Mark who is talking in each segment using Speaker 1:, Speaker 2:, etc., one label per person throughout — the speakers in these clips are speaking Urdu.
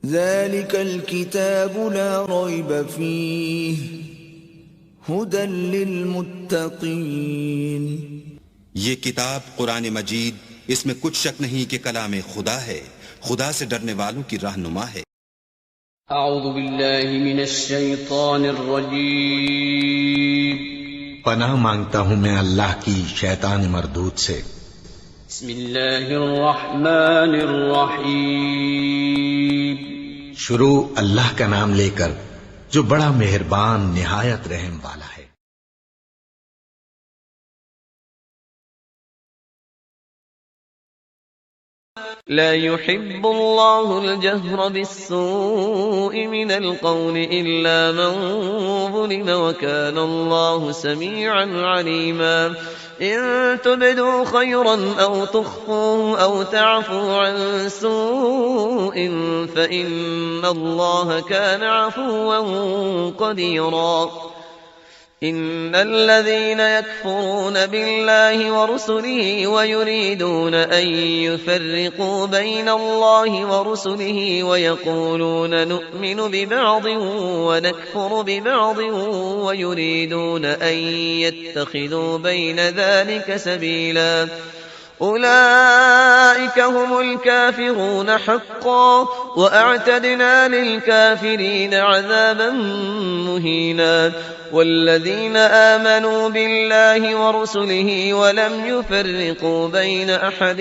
Speaker 1: ذلك الكتاب لا ريب فيه هدى للمتقين۔
Speaker 2: یہ کتاب قرآن مجید، اس میں کچھ شک نہیں کہ کلام خدا ہے، خدا سے ڈرنے والوں کی رہنما ہے۔
Speaker 3: اعوذ باللہ من الشیطان الرجیم۔
Speaker 4: پناہ مانگتا ہوں میں اللہ کی شیطان مردود سے۔
Speaker 3: بسم اللہ الرحمن الرحیم۔
Speaker 4: شروع اللہ کا نام لے کر جو بڑا مہربان نہایت رحم والا ہے۔
Speaker 3: لا يحب الله الجهر بالسوء من القول إلا من ظلم وكان الله سميعا عليما۔ إن تبدوا خيرا أو تخفوه أو تعفوا عن سوء فإن الله كان عفوا قديرا۔ إن الذين يكفرون بالله ورسله ويريدون أن يفرقوا بين الله ورسله ويقولون نؤمن ببعض ونكفر ببعض ويريدون أن يتخذوا بين ذلك سبيلا أولئك هم الكافرون حقا وأعتدنا للكافرين عذابا مهينا۔ والذين آمنوا بالله ورسله ولم يفرقوا بين أحد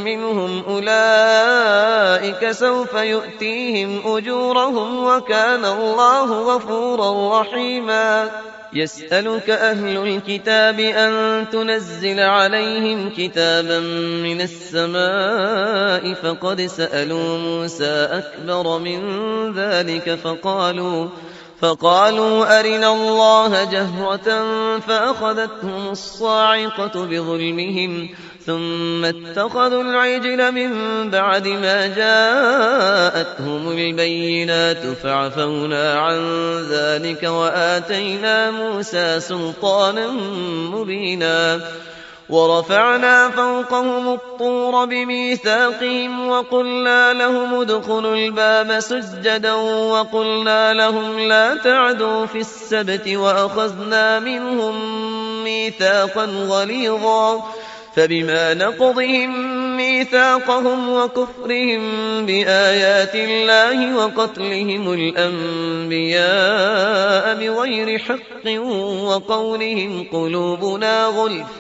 Speaker 3: منهم أولئك سوف يؤتيهم أجورهم وكان الله غفورا رحيما۔ يسألك أهل الكتاب أن تنزل عليهم كتابا من السماء فقد سألوا موسى أكبر من ذلك فقالوا أرنا الله جهرة فأخذتهم الصاعقة بظلمهم ثم اتخذوا العجل من بعد ما جاءتهم البينات فعفونا عن ذلك وآتينا موسى سلطانا مبينا۔ ورفعنا فوقهم الطور بميثاقهم وقلنا لهم ادخلوا الباب سجدا وقلنا لهم لا تعدوا في السبت وأخذنا منهم ميثاقا غليظا فبما نقضهم ميثاقهم وكفرهم بآيات الله وقتلهم الأنبياء بغير حق وقولهم قلوبنا غلف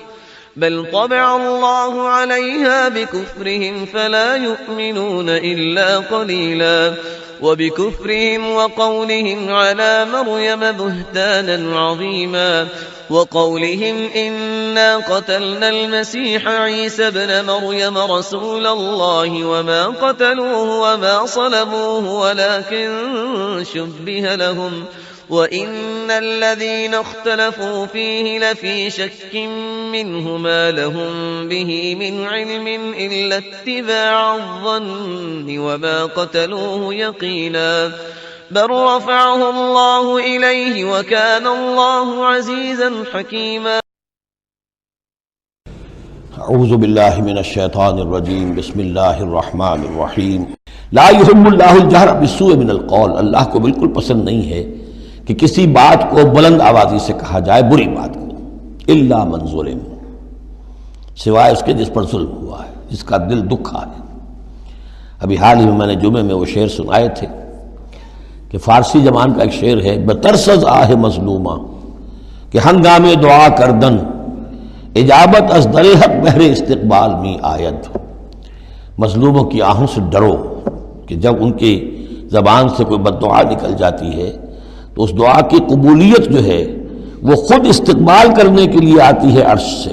Speaker 3: بل طبع الله عليها بكفرهم فلا يؤمنون إلا قليلا۔ وبكفرهم وقولهم على مريم بهتانا عظيما وقولهم إنا قتلنا المسيح عيسى ابن مريم رسول الله وما قتلوه وما صلبوه ولكن شبه لهم وَإِنَّ الَّذِينَ اخْتَلَفُوا فِيهِ لَفِي شَكٍّ مِّنْهُ مَا لَهُم بِهِ مِنْ عِلْمٍ إِلَّا اتِّبَاعَ الظَّنِّ وَمَا قَتَلُوهُ يَقِينًا بَلْ رَفَعَهُ اللَّهُ إِلَيْهِ وَكَانَ اللَّهُ عَزِيزًا حَكِيمًا۔
Speaker 5: اعوذ باللہ من الشیطان الرجیم، بسم اللہ الرحمن الرحیم۔ لا يحب اللہ الجہر بالسوء من القول، اللہ کو بالکل پسند نہیں ہے کہ کسی بات کو بلند آوازی سے کہا جائے، بری بات کو، الا من ظلم، سوائے اس کے جس پر ظلم ہوا ہے، جس کا دل دکھا ہے۔ ابھی حال ہی میں نے جمعے میں وہ شعر سنائے تھے کہ فارسی زبان کا ایک شعر ہے، بترسز آہ مظلومہ کہ ہنگامے دعا کردن اجابت از در حق بہر استقبال می آید۔ مظلوموں کی آہوں سے ڈرو کہ جب ان کی زبان سے کوئی بد دعا نکل جاتی ہے تو اس دعا کی قبولیت جو ہے وہ خود استقبال کرنے کے لیے آتی ہے عرش سے،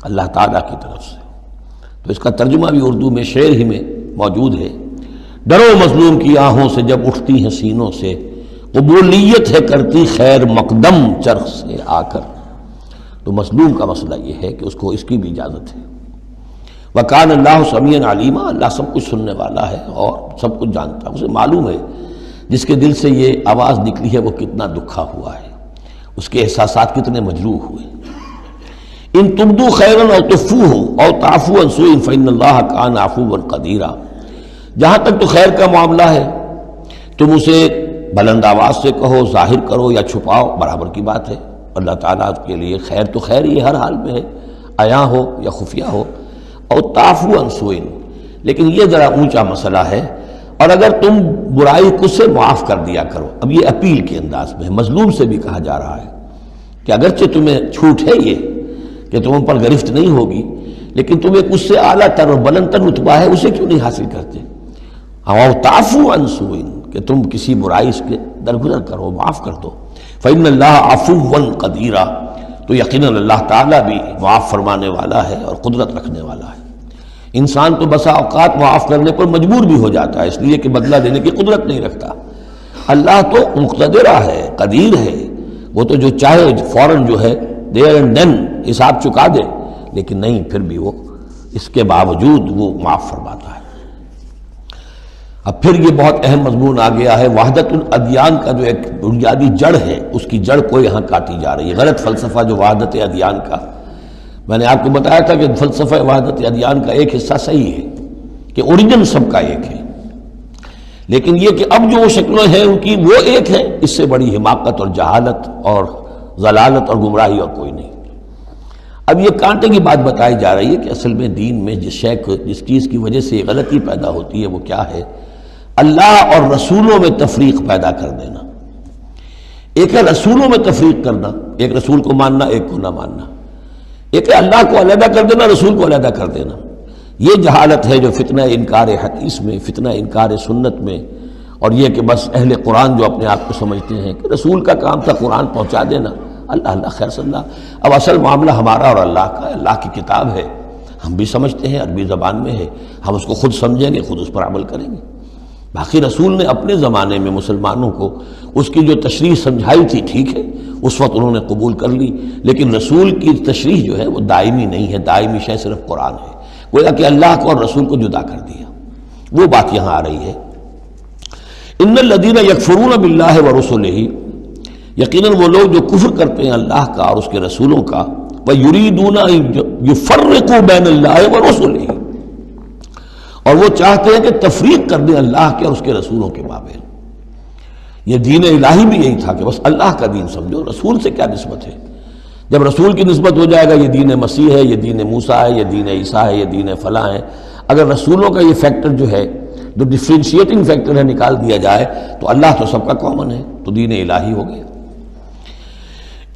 Speaker 5: اللہ تعالیٰ کی طرف سے۔ تو اس کا ترجمہ بھی اردو میں شعر ہی میں موجود ہے، ڈرو مظلوم کی آہوں سے جب اٹھتی ہیں سینوں سے، قبولیت ہے کرتی خیر مقدم چرخ سے آ کر۔ تو مظلوم کا مسئلہ یہ ہے کہ اس کو اس کی بھی اجازت ہے۔ وَكَانَ اللَّهُ سَمِيعًا عَلِيمًا، اللہ سب کچھ سننے والا ہے اور سب کچھ جانتا ہے، اسے معلوم ہے جس کے دل سے یہ آواز نکلی ہے وہ کتنا دکھا ہوا ہے، اس کے احساسات کتنے مجروح ہوئے۔ ان تبدو خیرا او تخفوہ او تعفو عن سوء فإن اللہ کان عفوا قدیرا، جہاں تک تو خیر کا معاملہ ہے تم اسے بلند آواز سے کہو، ظاہر کرو یا چھپاؤ، برابر کی بات ہے۔ اللہ تعالیٰ کے لیے خیر تو خیر ہی ہر حال میں ہے، عیاں ہو یا خفیہ ہو۔ اور تعفو عن سوء، لیکن یہ ذرا اونچا مسئلہ ہے۔ اور اگر تم برائی کو سے معاف کر دیا کرو، اب یہ اپیل کے انداز میں ہے، مظلوم سے بھی کہا جا رہا ہے کہ اگرچہ تمہیں چھوٹ ہے یہ کہ تم ان پر گرفت نہیں ہوگی، لیکن تم ایک اس سے اعلیٰ تر اور بلند تر رتبہ ہے، اسے کیوں نہیں حاصل کرتے؟ اور تعفو عن سوء، کہ تم کسی برائی سے درگزر کرو، معاف کر دو۔ فإن اللہ عفوا قدیرا، تو یقیناً اللہ تعالیٰ بھی معاف فرمانے والا ہے اور قدرت رکھنے والا ہے۔ انسان تو بسا اوقات معاف کرنے پر مجبور بھی ہو جاتا ہے، اس لیے کہ بدلہ دینے کی قدرت نہیں رکھتا۔ اللہ تو مقتدرہ ہے، قدیر ہے، وہ تو جو چاہے فوراً جو ہے دیر اینڈ دین حساب چکا دے، لیکن نہیں، پھر بھی وہ اس کے باوجود وہ معاف فرماتا ہے۔ اب پھر یہ بہت اہم مضمون آ گیا ہے، وحدت الادیان کا جو ایک بنیادی جڑ ہے، اس کی جڑ کو یہاں کاٹی جا رہی ہے۔ غلط فلسفہ جو وحدت ادیان کا، میں نے آپ کو بتایا تھا کہ فلسفہ وحدت ادیان کا ایک حصہ صحیح ہے کہ اوریجن سب کا ایک ہے، لیکن یہ کہ اب جو وہ شکلیں ہیں ان کی وہ ایک ہے، اس سے بڑی حماقت اور جہالت اور ضلالت اور گمراہی اور کوئی نہیں۔ اب یہ کانٹے کی بات بتائی جا رہی ہے کہ اصل میں دین میں جس چیز کی وجہ سے غلطی پیدا ہوتی ہے وہ کیا ہے؟ اللہ اور رسولوں میں تفریق پیدا کر دینا۔ ایک ہے رسولوں میں تفریق کرنا، ایک رسول کو ماننا ایک کو نہ ماننا، ایک ہے اللہ کو علیحدہ کر دینا، رسول کو علیحدہ کر دینا۔ یہ جہالت ہے جو فتنہ انکار حدیث میں، فتنہ انکار سنت میں، اور یہ کہ بس اہل قرآن جو اپنے آپ کو سمجھتے ہیں کہ رسول کا کام تھا قرآن پہنچا دینا، اللہ اللہ خیر صلی اللہ۔ اب اصل معاملہ ہمارا اور اللہ کا ہے، اللہ کی کتاب ہے، ہم بھی سمجھتے ہیں، عربی زبان میں ہے، ہم اس کو خود سمجھیں گے، خود اس پر عمل کریں گے۔ باقی رسول نے اپنے زمانے میں مسلمانوں کو اس کی جو تشریح سمجھائی تھی، ٹھیک ہے، اس وقت انہوں نے قبول کر لی، لیکن رسول کی تشریح جو ہے وہ دائمی نہیں ہے، دائمی شے صرف قرآن ہے، گویا کہ اللہ کو اور رسول کو جدا کر دیا۔ وہ بات یہاں آ رہی ہے، ان الذین یکفرون باللہ ورسلہ، یقیناً وہ لوگ جو کفر کرتے ہیں اللہ کا اور اس کے رسولوں کا، وَيُرِيدُونَ أَن يُفَرِّقُوا بَيْنَ اللَّهِ وَرُسُلِهِ، اور وہ چاہتے ہیں کہ تفریق کر دیں اللہ کے اور اس کے رسولوں کے مابین۔ یہ دین الہی بھی یہی تھا کہ بس اللہ کا دین سمجھو، رسول سے کیا نسبت ہے؟ جب رسول کی نسبت ہو جائے گا یہ دین مسیح ہے، یہ دین موسیٰ ہے، یہ دین عیسیٰ ہے، یہ دین فلاں ہے، اگر رسولوں کا یہ فیکٹر جو ہے جو ڈفرینشیٹنگ فیکٹر ہے نکال دیا جائے تو اللہ تو سب کا کامن ہے، تو دین الہی ہو گیا۔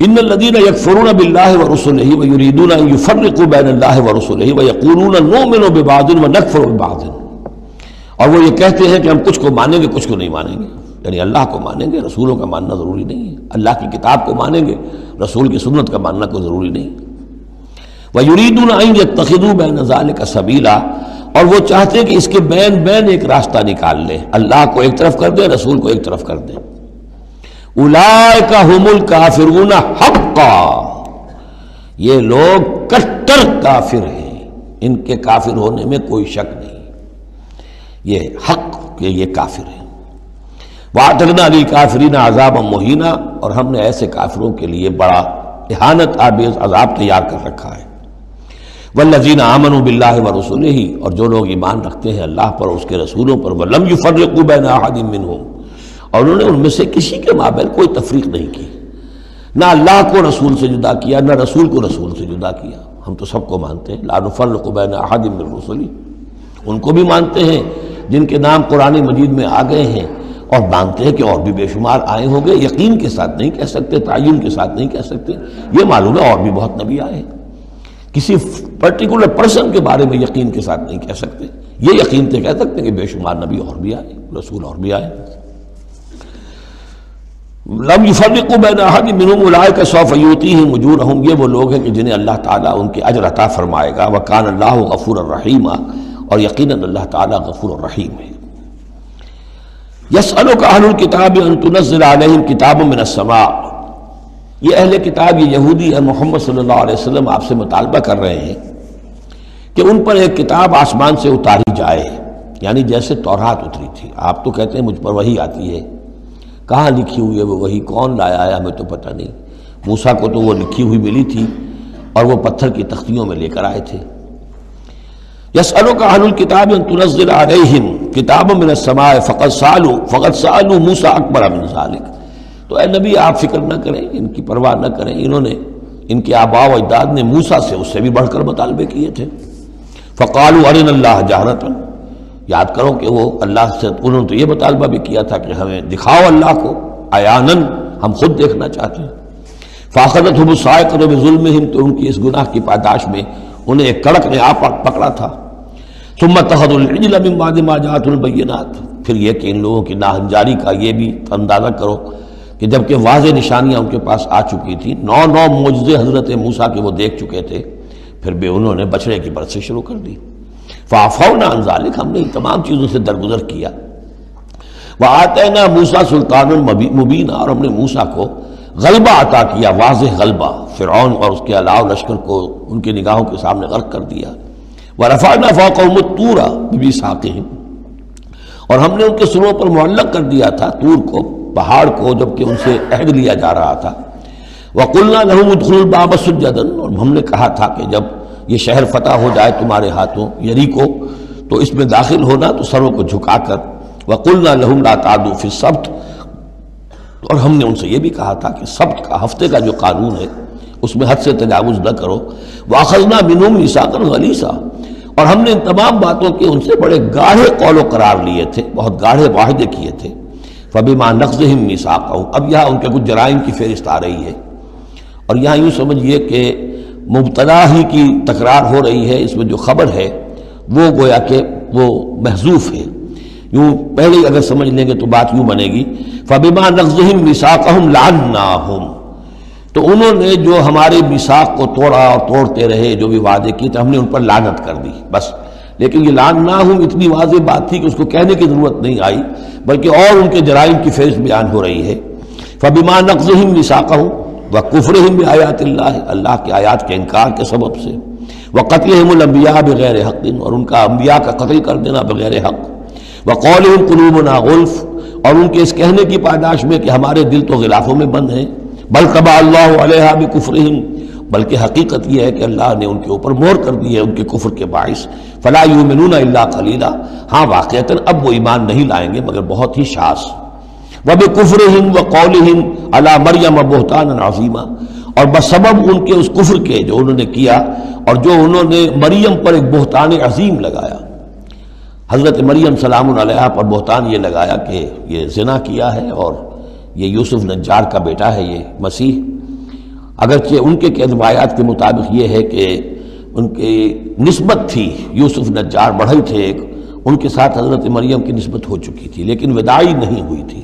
Speaker 5: ان الذین یکفرون باللہ ورسلہ ویریدون ان یفرقوا بین اللہ ورسلہ ویقولون نؤمن ببعض ونکفر ببعض، اور وہ یہ کہتے ہیں کہ ہم کچھ کو مانیں گے کچھ کو نہیں مانیں گے، یعنی اللہ کو مانیں گے، رسولوں کا ماننا ضروری نہیں ہے، اللہ کی کتاب کو مانیں گے، رسول کی سنت کا ماننا کوئی ضروری نہیں۔ ویریدون ان یتخذوا بین ذلک سبیلا، اور وہ چاہتے ہیں کہ اس کے بین بین ایک راستہ نکال لیں، اللہ کو ایک طرف کر دیں، رسول کو ایک طرف کر دیں۔ اولئک ھم الکافرون حقا، یہ لوگ کٹر کافر ہیں، ان کے کافر ہونے میں کوئی شک نہیں، یہ حق کہ یہ کافر ہیں۔ وَأَعْتَدْنَا لِلْكَافِرِينَ عَذَابًا مُهِينًا، اور ہم نے ایسے کافروں کے لیے بڑا اہانت آمیز عذاب تیار کر رکھا ہے۔ وَالَّذِينَ آمَنُوا بِاللَّهِ وَرُسُلِهِ، اور جو لوگ ایمان رکھتے ہیں اللہ پر اور اس کے رسولوں پر، وَلَمْ يُفَرِّقُوا بَيْنَ أَحَدٍ مِّنْهُمْ، اور انہوں نے ان میں سے کسی کے مابین کوئی تفریق نہیں کی، نہ اللہ کو رسول سے جدا کیا نہ رسول کو رسول سے جدا کیا۔ ہم تو سب کو مانتے ہیں، لا نفرق بین احد من رسلی، ان کو بھی مانتے ہیں جن کے نام قرآن مجید میں آ گئے ہیں، اور مانتے ہیں کہ اور بھی بے شمار آئے ہوں گے، یقین کے ساتھ نہیں کہہ سکتے، تعین کے ساتھ نہیں کہہ سکتے، یہ معلوم ہے اور بھی بہت نبی آئے ہیں، کسی پرٹیکولر پرسن کے بارے میں یقین کے ساتھ نہیں کہہ سکتے، یہ یقین سے کہہ سکتے کہ بے شمار نبی اور بھی آئے، رسول اور بھی آئے۔ لم يفرقوا بین احد منهم اولئک سوف یؤتیہم اجورہم، یہ وہ لوگ ہیں کہ جنہیں اللہ تعالیٰ ان کے اجر عطا فرمائے گا، وکان اللہ غفور الرحیم، اور یقیناً اللہ تعالیٰ غفور الرحیم ہے۔ یسألک اہل الکتاب ان تنزل علیہم کتابا من السماء، یہ اہل کتاب، یہ یہودی ہے، محمد صلی اللہ علیہ وسلم آپ سے مطالبہ کر رہے ہیں کہ ان پر ایک کتاب آسمان سے اتاری جائے، یعنی جیسے تورات اتری تھی۔ آپ تو کہتے ہیں مجھ پر وحی آتی ہے، کہاں لکھی ہوئی ہے وہ وحی، کون لایا ہے ہمیں تو پتہ نہیں، موسیٰ کو تو وہ لکھی ہوئی ملی تھی اور وہ پتھر کی تختیوں میں لے کر آئے تھے۔ یسألک اہل الکتاب ان تنزل علیہم کتابا من السماء فقد سألوا موسیٰ اکبر من ذلک. تو اے نبی آپ فکر نہ کریں، ان کی پرواہ نہ کریں، انہوں نے، ان کے آباء و اجداد نے موسیٰ سے اس سے بھی بڑھ کر مطالبے کیے تھے. فقالوا ارنا اللہ جہرۃ، یاد کرو کہ وہ اللہ سے انہوں نے تو یہ مطالبہ بھی کیا تھا کہ ہمیں دکھاؤ اللہ کو عیاناً، ہم خود دیکھنا چاہتے ہیں. فاخذتهم الصاعقۃ بظلمهم، تو ان کی اس گناہ کی پاداش میں انہیں ایک کڑک نے آ پکڑا تھا. ثم اتخذوا العجل من بعد ما جاءتهم البینات، پھر یہ کہ ان لوگوں کی ناہنجاری کا یہ بھی اندازہ کرو کہ جبکہ واضح نشانیاں ان کے پاس آ چکی تھیں، 9 معجزے حضرت موسیٰ کے وہ دیکھ چکے تھے، پھر بھی انہوں نے بچڑے کی پرستش شروع کر دی. فعفونا عن ذلک، ہم نے ان تمام چیزوں سے درگزر کیا. وآتینا موسیٰ سلطان مبین، اور ہم نے موسیٰ کو غلبہ عطا کیا، واضح غلبہ. فرعون اور اس کے علاوہ لشکر کو ان کی نگاہوں کے سامنے غرق کر دیا. ورفعنا فوقهم الطور بميثاقهم، اور ہم نے ان کے سروں پر معلق کر دیا تھا طور کو، پہاڑ کو، جبکہ ان سے عہد لیا جا رہا تھا. وقلنا لهم ادخلوا الباب سجدا، اور ہم نے کہا تھا کہ جب یہ شہر فتح ہو جائے تمہارے ہاتھوں، یریکو، تو اس میں داخل ہونا تو سروں کو جھکا کر. وقلنا لهم لا تعدوا في السبت، اور ہم نے ان سے یہ بھی کہا تھا کہ سبت کا، ہفتے کا جو قانون ہے اس میں حد سے تجاوز نہ کرو. واخذنا منهم ميثاقا غليظا، اور ہم نے ان تمام باتوں کے ان سے بڑے گاڑھے قول و قرار لیے تھے، بہت گاڑھے معاہدے کیے تھے. فبما نقضهم ميثاقهم، اب یہاں ان کے کچھ جرائم کی فہرست آ رہی ہے، اور یہاں یوں سمجھیے کہ مبتدا ہی کی تکرار ہو رہی ہے، اس میں جو خبر ہے وہ گویا کہ وہ محذوف ہے. یوں پہلے اگر سمجھ لیں گے تو بات یوں بنے گی فبما نقضهم ميثاقهم لعناهم، تو انہوں نے جو ہمارے میثاق کو توڑا اور توڑتے رہے، جو بھی وعدے کیے تھے، ہم نے ان پر لعنت کر دی بس. لیکن یہ لعناهم اتنی واضح بات تھی کہ اس کو کہنے کی ضرورت نہیں آئی، بلکہ اور ان کے جرائم کی فہرست بیان ہو رہی ہے. فبما نقضهم ميثاقهم وکفرهم بآیات اللہ، اللہ کے آیات کے انکار کے سبب سے. وقتلهم الانبیاء بغیر حق، اور ان کا انبیاء کا قتل کر دینا بغیر حق. وقولهم قلوبنا غلف، اور ان کے اس کہنے کی پاداش میں کہ ہمارے دل تو غلافوں میں بند ہیں. بل طبع اللہ علیہا بکفرہم، بلکہ حقیقت یہ ہے کہ اللہ نے ان کے اوپر مہر کر دی ہے ان کے کفر کے باعث. فلا یؤمنون الا قلیلا، ہاں واقعتاً اب وہ ایمان نہیں لائیں گے مگر بہت ہی شاذ. وبکفرہم وقولہم علی مریم بہتانا عظیما، اور بسبب ان کے اس کفر کے جو انہوں نے کیا اور جو انہوں نے مریم پر ایک بہتان عظیم لگایا. حضرت مریم سلام علیہا پر بہتان یہ لگایا کہ یہ زنا کیا ہے، اور یہ یوسف نجار کا بیٹا ہے یہ مسیح. اگرچہ ان کے روایات کے مطابق یہ ہے کہ ان کی نسبت تھی، یوسف نجار بڑھئی تھے ایک، ان کے ساتھ حضرت مریم کی نسبت ہو چکی تھی، لیکن وداعی نہیں ہوئی تھی.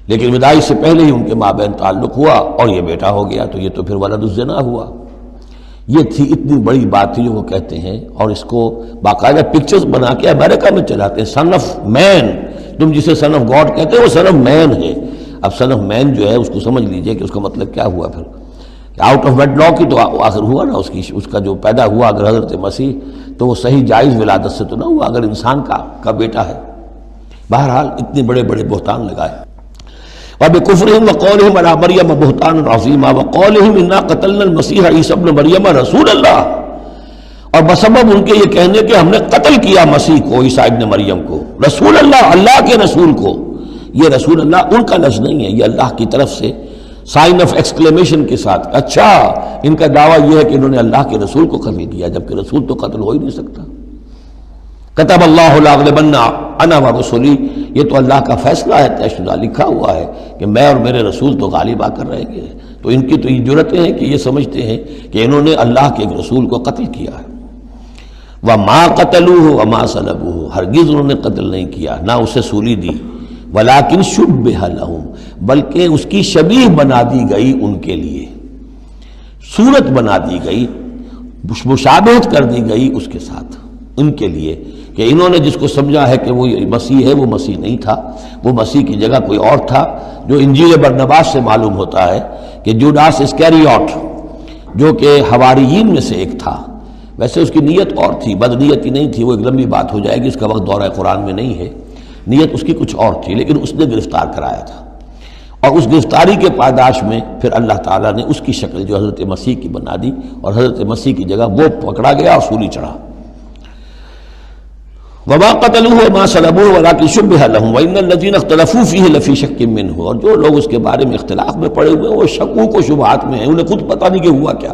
Speaker 5: لیکن وداعی سے پہلے ہی ان کے مابین تعلق ہوا اور یہ بیٹا ہو گیا، تو یہ تو پھر ولد الزنا ہوا. یہ تھی اتنی بڑی بات تھی جو وہ کہتے ہیں، اور اس کو باقاعدہ پکچرز بنا کے امریکہ میں چلاتے ہیں. سن آف مین، تم جسے سن آف گاڈ کہتے ہیں وہ سن آف مین ہے. اب سن آف مین جو ہے اس کو سمجھ لیجئے کہ اس کا مطلب کیا ہوا. پھر آؤٹ آف ویڈ لاک ہی تو آخر ہوا نا، اس کا جو پیدا ہوا اگر حضرت مسیح، تو وہ صحیح جائز ولادت سے تو نہ ہوا، اگر انسان کا بیٹا ہے. بہرحال اتنے بڑے بڑے بہتان لگائے. وبکفرہم وقولہم علی مریم بہتانا عظیما وقولہم انا قتلنا المسیح عیسی ابن مریم رسول اللہ، اور بسبب ان کے یہ کہنے کہ ہم نے قتل کیا مسیح کو، عیسی ابن مریم کو، رسول اللہ، اللہ کے رسول کو. یہ رسول اللہ ان کا لفظ نہیں ہے، یہ اللہ کی طرف سے سائن آف ایکسکلیمیشن کے ساتھ. اچھا، ان کا دعویٰ یہ ہے کہ انہوں نے اللہ کے رسول کو قتل کیا، جبکہ رسول تو قتل ہو ہی نہیں سکتا. کتب اللہ لاغلبن انا ورسلی، یہ تو اللہ کا فیصلہ ہے، طے شدہ لکھا ہوا ہے کہ میں اور میرے رسول تو غالب آ کر رہیں گے. تو ان کی تو یہ جرتیں ہیں کہ یہ سمجھتے ہیں کہ انہوں نے اللہ کے ایک رسول کو قتل کیا ہے. وما قتلوہ وما صلبوہ، ہرگز انہوں نے قتل نہیں کیا، نہ اسے سولی دی. ولیکن شبہ لہم، بلکہ اس کی شبیہ بنا دی گئی ان کے لیے، صورت بنا دی گئی، مشابہت کر دی گئی اس کے ساتھ ان کے لیے، کہ انہوں نے جس کو سمجھا ہے کہ وہ مسیح ہے، وہ مسیح نہیں تھا، وہ مسیح کی جگہ کوئی اور تھا. جو انجیل برنباس سے معلوم ہوتا ہے کہ جوڈاس اسکیریوٹ جو کہ حواریین میں سے ایک تھا، ویسے اس کی نیت اور تھی، بد نیتی نہیں تھی، وہ ایک لمبی بات ہو جائے گی، اس کا وقت دورہ-ے-قرآن میں نہیں ہے. نیت اس کی کچھ اور تھی، لیکن اس نے گرفتار کرایا تھا، اور اس گرفتاری کے پاداش میں پھر اللہ تعالیٰ نے اس کی شکل جو حضرت مسیح کی بنا دی، اور حضرت مسیح کی جگہ وہ پکڑا گیا اور سولی چڑھا. وما قتلوه وما صلبوه ولكن شبه لهم وان الذين اختلفوا فيه لفي شك منه، اور جو لوگ اس کے بارے میں اختلاف میں پڑے ہوئے ہیں وہ شکوک و شبہات میں ہیں، انہیں خود پتہ نہیں کہ ہوا کیا،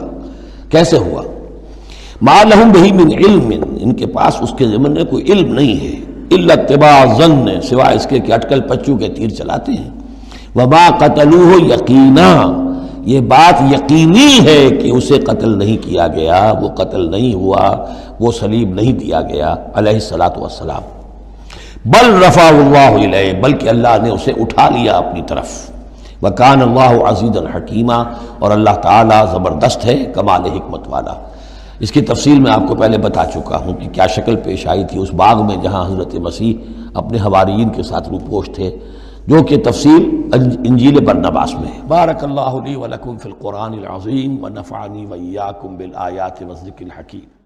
Speaker 5: کیسے ہوا۔ ما لهم به من علم، ان کے پاس اس کے ضمن میں کوئی علم نہیں ہے، الا اتباع الظن، سوائے اس کے کہ اٹکل پچو کے تیر چلاتے ہیں۔ وما قتلوه یقینا، یہ بات یقینی ہے کہ اسے قتل نہیں کیا گیا، وہ قتل نہیں ہوا، وہ صلیب نہیں دیا گیا علیہ الصلاۃ والسلام۔ بل رفع اللہ الیہ، بلکہ اللہ نے اسے اٹھا لیا اپنی طرف۔ وکان اللہ عزیزا حکیما، اور اللہ تعالیٰ زبردست ہے، کمال حکمت والا۔ اس کی تفصیل میں آپ کو پہلے بتا چکا ہوں کہ کیا شکل پیش آئی تھی اس باغ میں جہاں حضرت مسیح اپنے حواریین کے ساتھ روپوش تھے، جو کہ تفصیل انجیل برنباس میں ہے۔ بارک اللہ لی ولکم فی القرآن العظیم ونفعنی وإیاکم بالآیات والذکر الحکیم۔